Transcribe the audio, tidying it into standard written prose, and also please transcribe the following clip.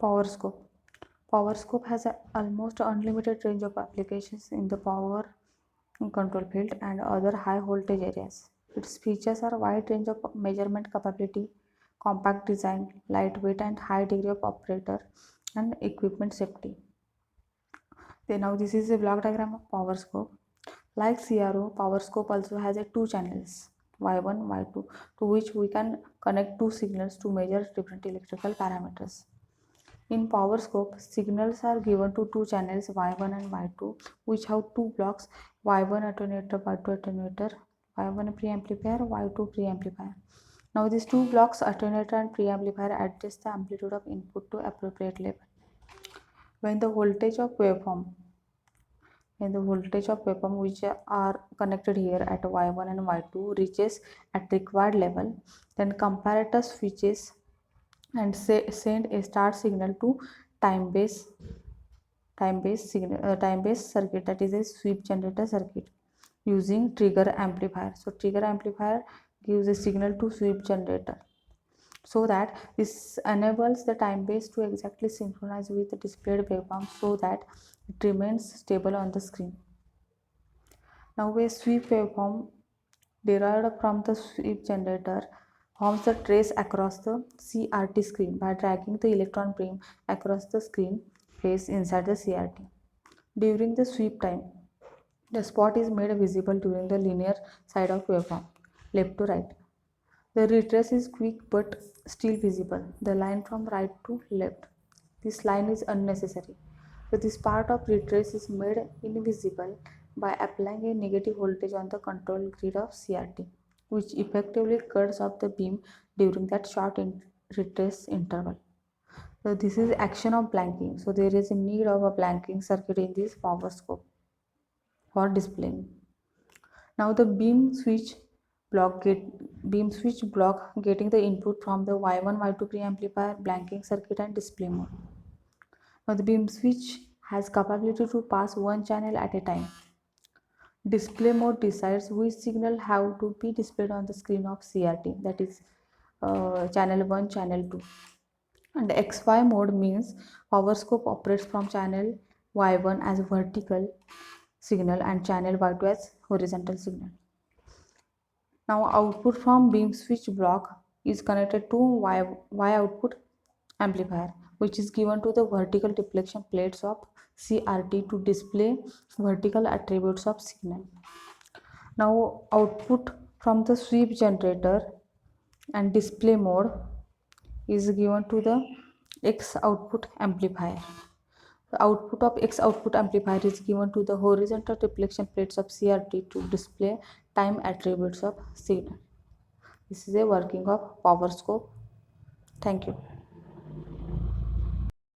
Power scope. Power scope has a almost unlimited range of applications in the power control field and other high voltage areas. Its features are a wide range of measurement capability, compact design, lightweight and high degree of operator and equipment safety. Then now this is a block diagram of power scope. Like CRO, power scope also has a two channels Y1, Y2 to which we can connect two signals to measure different electrical parameters. In power scope, signals are given to two channels Y1 and Y2 which have two blocks Y1 attenuator, Y2 attenuator, Y1 preamplifier, Y2 preamplifier. Now these two blocks attenuator and preamplifier adjust the amplitude of input to appropriate level. When the voltage of waveform which are connected here at Y1 and Y2 reaches at required level, then comparator switches and send a start signal to time-based circuit, that is a sweep generator circuit using trigger amplifier. So trigger amplifier gives a signal to sweep generator so that this enables the time base to exactly synchronize with the displayed waveform so that it remains stable on the screen. Now a sweep waveform derived from the sweep generator forms the trace across the CRT screen by dragging the electron beam across the screen face inside the CRT. During the sweep time, the spot is made visible during the linear side of waveform, left to right. The retrace is quick but still visible, the line from right to left. This line is unnecessary. So this part of retrace is made invisible by applying a negative voltage on the control grid of CRT, which effectively cuts off the beam during that short retrace interval. So this is action of blanking. So there is a need of a blanking circuit in this power scope for displaying. Now the beam switch block getting the input from the Y1 Y2 preamplifier, blanking circuit and display mode. Now the beam switch has capability to pass one channel at a time. Display mode decides which signal have to be displayed on the screen of CRT, that is channel 1, channel 2. And XY mode means power scope operates from channel Y1 as vertical signal and channel Y2 as horizontal signal. Now output from beam switch block is connected to Y output amplifier, which is given to the vertical deflection plates of CRT to display vertical attributes of signal. Now output from the sweep generator and display mode is given to the X output amplifier. The output of X output amplifier is given to the horizontal deflection plates of CRT to display time attributes of signal. This is a working of power scope. Thank you.